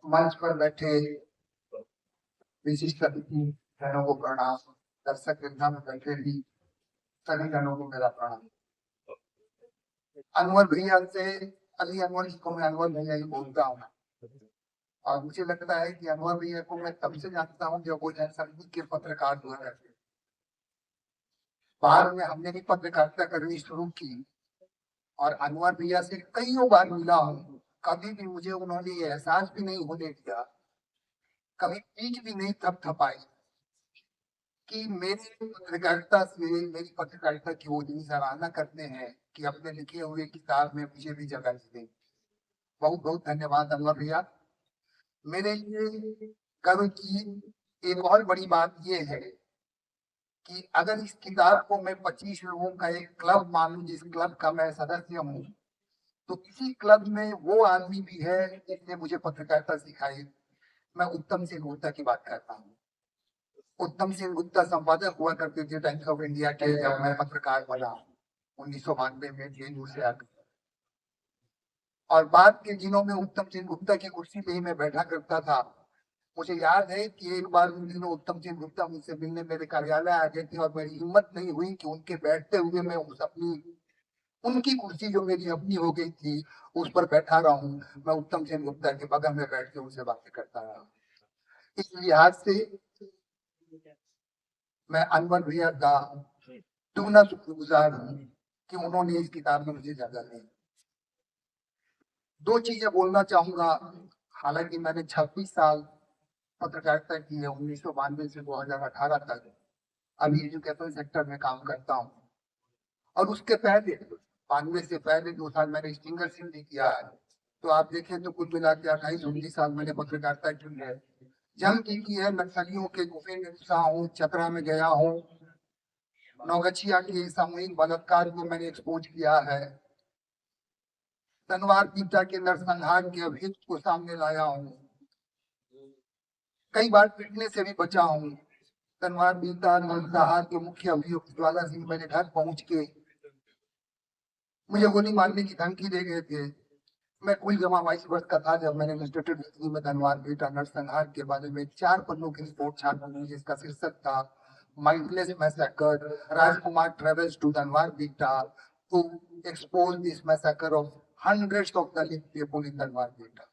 मंच पर बैठे विशिष्ट अतिथि जनों को प्रणाम। दर्शक वृंदा में बैठे भी सभी जनों को मेरा प्रणाम। अनवर भैया से अली अनवर जी को मैं अनवर भैया ही बोलता हूँ। और मुझे लगता है कि अनवर भैया को मैं तब से जानता हूँ जब वो जनसंघ के पत्रकार हुआ करते। बाद में हमने भी पत्रकारिता करनी शुरू की और अनवर भैया से कईयों बार मिला हूँ। कभी भी मुझे उन्होंने ये एहसास भी नहीं होने दिया, कभी पीठ भी नहीं थपथपाई कि मेरी पत्रकारिता की वो इतनी सराहना करते हैं कि अपने लिखे हुए किताब में मुझे भी जगह दी। बहुत बहुत धन्यवाद अनवर भैया। मेरे लिए गर्व की एक और बड़ी बात यह है कि अगर इस किताब को मैं 25 लोगों का एक क्लब मानूं, जिस क्लब का मैं सदस्य हूँ, तो इसी क्लब में वो आदमी भी है जिसने मुझे पत्रकारिता सिखाई। मैं उत्तम सिंह गुप्ता की बात करता हूँ। उत्तम सिंह गुप्ता संपादक हुआ करते थे टाइम्स ऑफ इंडिया के जब मैं पत्रकार बना 1992 में जेएनयू से आकर। और बाद के दिनों में उत्तम सिंह गुप्ता की कुर्सी पे ही मैं बैठा करता था। मुझे याद है कि एक बार उन दिनों उत्तम सिंह गुप्ता मुझसे मिलने मेरे कार्यालय आ गए थे और मेरी हिम्मत नहीं हुई कि उनके बैठते हुए मैं उनकी कुर्सी जो मेरी अपनी हो गई थी उस पर बैठा रहा हूँ। मैं उत्तम सिंह गुप्ता के बगल में बैठ के उनसे बातें करता रहा। इस लिहाज से मैं अनवर भैया का दुगना शुक्रगुजार हूँ कि उन्होंने इस किताब में मुझे जगह दी। दो चीजें बोलना चाहूंगा। हालांकि मैंने 26 साल पत्रकारिता की है, 1992 से 2018 तक। अभी एजुकेशन सेक्टर में काम करता हूँ और उसके पहले 92 से पहले 2 साल मैंने स्टिंगर सिंह भी किया है। तो आप देखें तो कुल मिला के 28-29 साल मैंने पत्रकारिता की है। जंग की है, नक्सलियों के गुफे में घुसा हूँ, चतरा में गया हूँ, नौगछिया के सामूहिक बलात्कार को मैंने एक्सपोज किया है, तनवार पीटा के नरसंहार के अभियुक्त को सामने लाया हूँ, कई बार पिटने से भी बचा हूँ। तनवार पीटा नरसंहार के मुख्य अभियुक्त ज्वाला सिंह मेरे घर पहुंच के मुझे गोली मारने की धमकी दे गए थे। मैं कुल जमा 22 वर्ष का था जब मैंने इलस्ट्रेटेड हिस्ट्री में धनवार पीटा नरसंहार के बारे में 4 पन्नों की रिपोर्ट छापी, जिसका शीर्षक था mindless massacre, Rajkumar travels to Dhanwar Pita to expose this massacre of hundreds of Dalit people in Dhanwar Pita.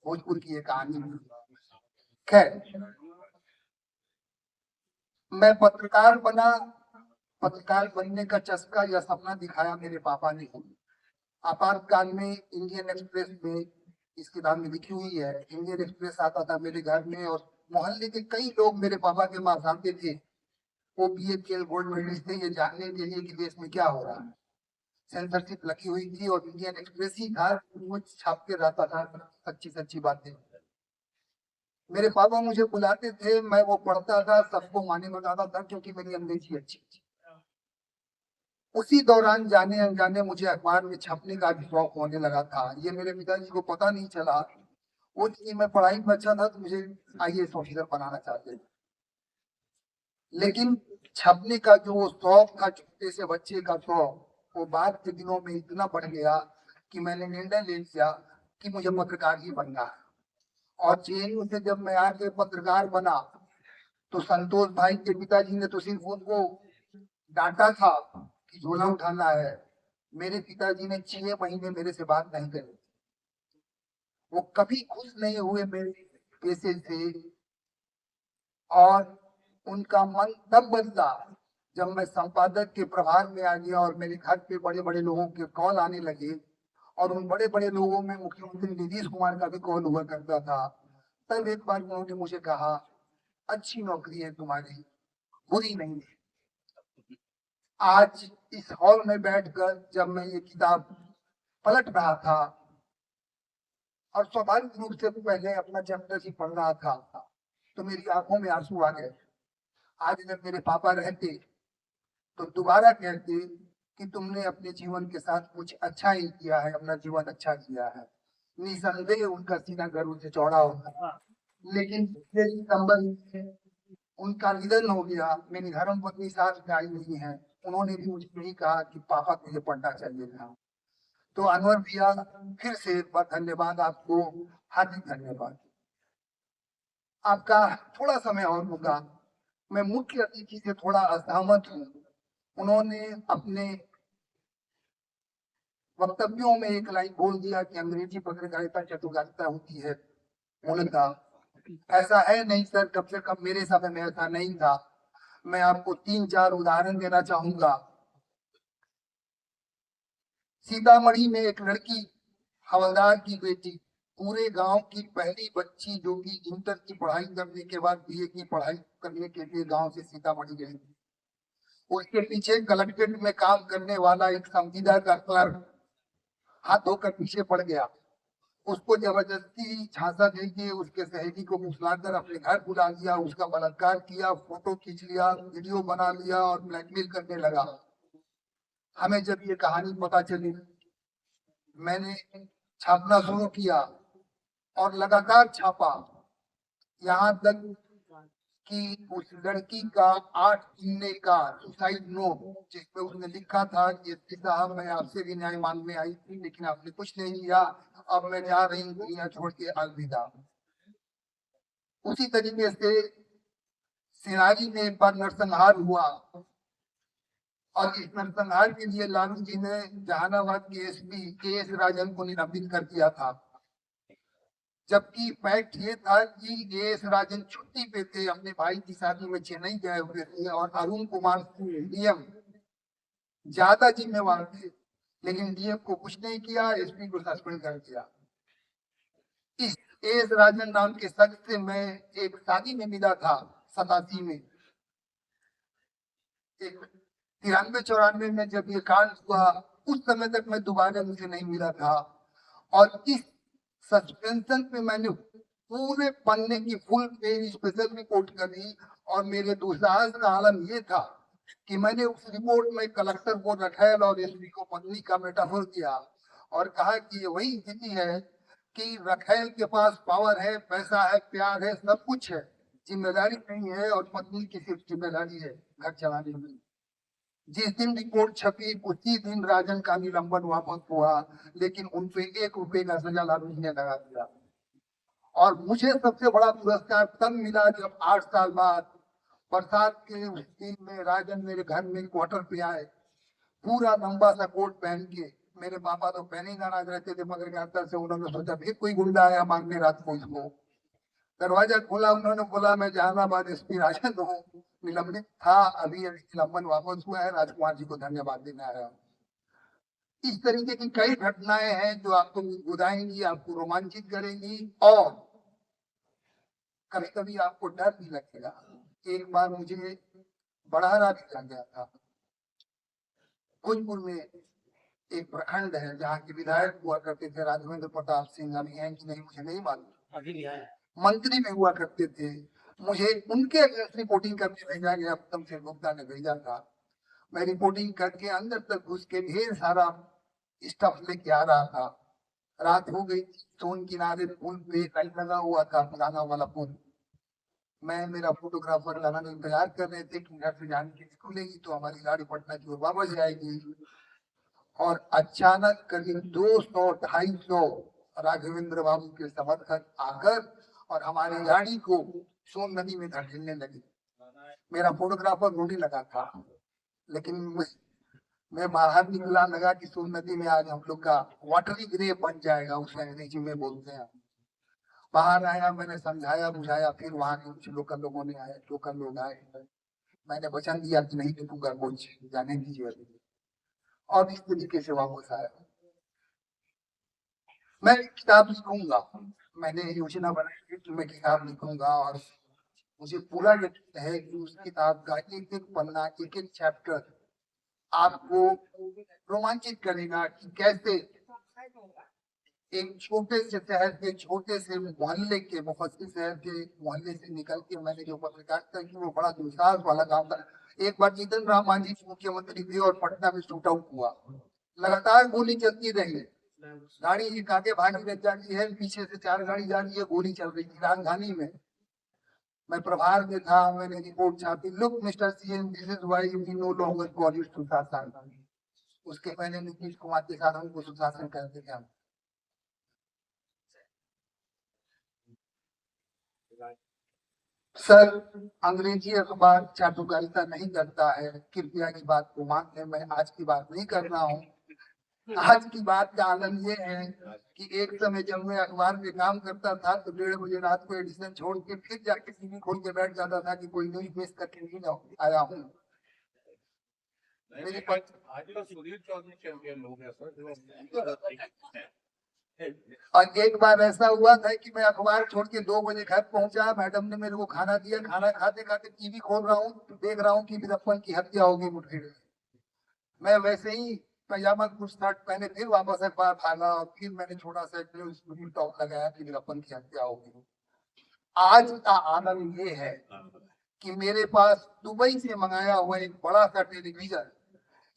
Bhojpur की एक कहानी। खैर, मैं पत्रकार बनने का चस्का या सपना दिखाया मेरे पापा ने। आपातकाल में इंडियन एक्सप्रेस में इस किताब में लिखी हुई है, इंडियन एक्सप्रेस आता था मेरे घर में और मोहल्ले के कई लोग मेरे पापा के पास आते थे। वो बीएचएल गोल्ड मेडलिस्ट थे, ये जानने के लिए कि देश में क्या हो रहा है। सेंसरशिप लगी हुई थी और इंडियन एक्सप्रेस ही था वो छाप के रहता था सच्ची सच्ची बातें। मेरे पापा मुझे बुलाते थे, मैं वो पढ़ता था, सबको माने बताता था क्योंकि मेरी अंग्रेजी अच्छी थी। उसी दौरान जाने अनजाने मुझे अखबार में छपने का भी शौक होने लगा था। ये मेरे पिताजी को पता नहीं चला। वो कि मैं पढ़ाई में अच्छा था तो मुझे आईएएस ऑफिसर बनाना चाहते थे। लेकिन छपने का जो वो शौक था, छोटे से बच्चे का शौक, वो बाद के दिनों में इतना बढ़ गया कि मैंने निर्णय ले लिया कि मुझे पत्रकार ही बनना है। और जेएनयू से जब मैं आके पत्रकार बना तो संतोष भाई के पिताजी ने तो सिर्फ उनको डांटा था कि झोला उठाना है। मेरे पिताजी ने 6 महीने मेरे से बात नहीं करी। वो कभी खुश नहीं हुए मेरे पैसे से। और उनका मन तब बदला जब मैं संपादक के प्रभार में आ गया और मेरे घर पे बड़े बड़े लोगों के कॉल आने लगे। और उन बड़े बड़े लोगों में मुख्यमंत्री नीतीश कुमार का भी कॉल हुआ करता था। तब एक बार उन्होंने मुझे कहा, अच्छी नौकरी है तुम्हारी, बुरी नहीं है। आज इस हॉल में बैठकर जब मैं ये किताब पलट रहा था और स्वाभाविक रूप से पहले अपना चैप्टर ही पढ़ रहा था तो मेरी आंखों में आंसू आ गए। आज जब मेरे पापा रहते तो दोबारा कहते कि तुमने अपने जीवन के साथ कुछ अच्छा ही किया है, अपना जीवन अच्छा किया है। निसंदेह उनका सीना गर्व से चौड़ा होगा। लेकिन पिछले सितंबर में उनका निधन हो गया। मेरी धर्म पत्नी साथ में आई हुई है, उन्होंने भी मुझे यही कहा कि पापा तुझे पढ़ना चाहिए था। तो अनवर भैया, फिर से एक बार धन्यवाद आपको, हार्दिक धन्यवाद। आपका थोड़ा समय और होगा। मैं मुख्य अतिथि से थोड़ा असहमत हूँ। उन्होंने अपने वक्तव्यों में एक लाइन बोल दिया कि अंग्रेजी पत्रकारिता चटुकारिता होती है। मूलतः ऐसा है नहीं सर, कम से कम मेरे समय में ऐसा नहीं था। मैं आपको 3-4 उदाहरण देना चाहूंगा। सीतामढ़ी में एक लड़की, हवलदार की बेटी, पूरे गांव की पहली बच्ची जो कि इंटर की पढ़ाई करने के बाद बीए की पढ़ाई करने के लिए गांव से सीतामढ़ी गई। उसके पीछे कलेक्ट्रेट में काम करने वाला एक संविदा का क्लर्क हाथ धोकर पीछे पड़ गया। उसको जबरदस्ती झांसा देके उसके सहेली को फुसलाकर अपने घर बुला लिया, उसका बलात्कार किया, फोटो खींच लिया, वीडियो बना लिया और ब्लैकमेल करने लगा। हमें जब ये कहानी पता चली, मैंने छापना शुरू किया और लगातार छापा, यहाँ तक कि उस लड़की का 8 पन्ने का सुसाइड नोट, जिसमें उसने लिखा था कि साहब मैं आपसे भी न्याय मांगने आई थी लेकिन आपने कुछ नहीं किया, अब मैं जा रही हूँ दुनिया छोड़ के, अलविदा। उसी तरीके से सिरारी में एक बार नरसंहार हुआ और इस नरसंहार के लिए लालू जी ने जहानाबाद के एसपी के.एस. राजन को निलंबित कर दिया था। जबकि फैक्ट ये था कि के.एस. राजन छुट्टी पे थे, अपने भाई की शादी में चेन्नई गए हुए थे और अरुण कुमार डीएम ज्यादा जिम्मेवार थे, लेकिन डीएम को कुछ नहीं किया, एसपी को सस्पेंड कर दिया। इस के.एस. राजन नाम के शख्स से मैं एक शादी में मिला था 87 में। एक 93-94 में जब ये कांड हुआ, उस समय तक मैं दोबारा मुझे नहीं मिला था और इस सस्पेंशन पे मैंने पूरे पन्ने की फुल पेज स्पेशल रिपोर्ट करी और मेरे दुस्साहस का आलम ये था कि मैंने उस रिपोर्ट में कलेक्टर को रखेल और एसपी को पत्नी का मेटाफोर किया और कहा कि ये वही स्थिति है कि रखेल के पास पावर है, पैसा है, प्यार है, सब कुछ है, जिम्मेदारी नहीं है और पत्नी की सिर्फ जिम्मेदारी है घर चलाने में। जिस दिन रिपोर्ट छपी उसी दिन राजन का निलंबन वापस हुआ, लेकिन उनपे 1 रुपए का सजा लालू जी ने लगा दिया। और मुझे सबसे बड़ा पुरस्कार तब मिला जब 8 साल बाद बरसात के उस दिन में राजन मेरे घर में क्वार्टर पे आए, पूरा लंबा सा कोट पहन के। मेरे पापा तो पहले ही नाराज रहते थे, मगर अंदर से उन्होंने सोचा फिर कोई गुंडा आया मारने रात को इसको। दरवाजा खोला, उन्होंने बोला मैं जहानाबाद एसपी राजन हूँ, निलंबित था, अभी निलंबन वापस हुआ है, राजकुमार जी को धन्यवाद देना आया। इस तरीके की कई घटनाएं हैं जो आपको गुदाएंगी, आपको रोमांचित करेंगी और कभी कभी आपको डर भी लगेगा। एक बार मुझे बड़हरा भी लग गया था। भोजपुर में एक प्रखंड है जहाँ के विधायक हुआ करते थे राघवेंद्र प्रताप सिंह, अभी हैं कि नहीं मुझे नहीं मालूम, अभी भी है, मंत्री भी हुआ करते थे। मुझे उनके अगेंस्ट रिपोर्टिंग करके भेजा गया, उत्तम सिंह गुप्ता ने भेजा था। मैं रिपोर्टिंग करके अंदर तक घुस के ढेर सारा स्टफ लेके आ रहा था। रात हो गई, सोन किनारे पुल पे लाइट लगा हुआ था, पुराना वाला पुल। मैं मेरा फोटोग्राफर लगाने इंतजार कर रहे थे कि घर से जाने के लिए खुलेगी तो हमारी गाड़ी पटना की ओर वापस जाएगी। और अचानक करीब 200-250 राघवेंद्र बाबू के समर्थक आकर और हमारी गाड़ी को सोन नदी में धकेलने लगे। मेरा फोटोग्राफर रोने लगा था, लेकिन मैं बाहर निकला, लगा कि सोन नदी में आज हम लोग का वाटरी ग्रेव बन जाएगा, उसे अंग्रेजी में बोलते हैं। बाहर आया, मैंने समझाया बुझाया, फिर वहां के कुछ लोकल लोगों ने आए, लोकल लोग आए, मैंने वचन दिया कि नहीं लिखूंगा कुछ, जाने दीजिए। और इस तरीके से वापस आया। मैं किताब लिखूंगा, मैंने योजना बनाई है कि मैं किताब लिखूंगा और मुझे पूरा यकीन है कि उस किताब का एक एक पन्ना, एक एक चैप्टर आपको रोमांचित करेगा कि कैसे एक छोटे से शहर के, छोटे से मोहल्ले के, मुफस्सिल शहर के मोहल्ले से निकल के मैंने जो पत्रकारिता की वो बड़ा दुस्साहस वाला काम था। एक बार जीतन राम मांझी मुख्यमंत्री थे और पटना में शूट आउट हुआ, लगातार गोली चलती रही, गाड़ी एक आगे भागी रह जाती है, पीछे से 4 गाड़ी जा रही है, गोली चल रही थी राजधानी में। मैं प्रभार में था, मैंने रिपोर्ट छापी, look mister CM, this is why we no longer call you सुशासन। उसके पहले नीतीश कुमार के साथ हमको सुशासन करते थे हम। सर, अंग्रेजी अखबार चाटुकारिता नहीं करता है, कृपया की बात को मान लें। मैं आज की बात नहीं कर रहा हूँ। आज की बात का आनंद ये है कि एक समय जब मैं अखबार में काम करता था तो 1:30 बजे रात को एडिशन छोड़ के फिर जाके टीवी खोल के बैठ जाता था कि कोई न्यूज पेश करके नहीं आया हूँ। मेरी आज तो सुधीर चौधरी चैंपियन हो गया सर। और एक बार ऐसा हुआ था कि मैं अखबार छोड़ के 2 बजे घर पहुंचा, मैडम ने मेरे को खाना दिया, खाना खाते खाते टीवी खोल रहा हूँ तो देख रहा हूँ कि वीरप्पन की हत्या होगी मुठभेड़ में। मैं वैसे ही पैजामा कुछ शर्ट पहने फिर वापस अखबार भागा और फिर मैंने छोटा सा टॉप लगाया कि वीरप्पन की हत्या होगी। आज का आनंद ये है कि मेरे पास दुबई से मंगाया हुआ एक बड़ा सा टेलीविजन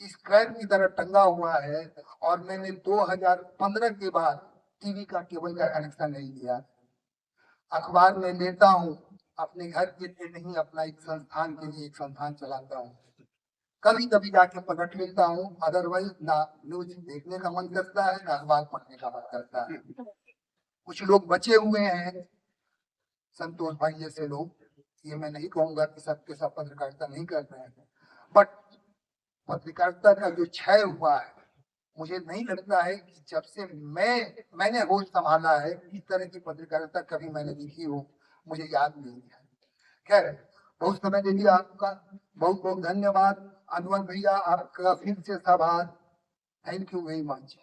स्क्रैप की तरह टंगा हुआ है और मैंने 2015 के बाद टीवी का केबल का कनेक्शन नहीं लिया। अखबार में लेता हूँ अपने घर के लिए नहीं, अपना एक संस्थान के लिए एक संस्थान चलाता हूँ। कभी कभी जाके पलट लेता हूँ, अदरवाइज ना न्यूज देखने का मन करता है ना अखबार पढ़ने का मन करता है। कुछ लोग बचे हुए हैं, संतोष भाई जैसे लोग, ये मैं नहीं कहूंगा कि सबके सब पत्रकारिता नहीं कर रहे हैं, बट पत्रकारिता का जो क्षय हुआ है, मुझे नहीं लगता है कि जब से मैंने होश संभाला है इस तरह की पत्रकारिता कभी मैंने लिखी हो, मुझे याद नहीं है। खैर, बहुत समय दे दिया आपका, बहुत बहुत धन्यवाद। अनवर भैया आपका फिर से आभार। Thank you very much.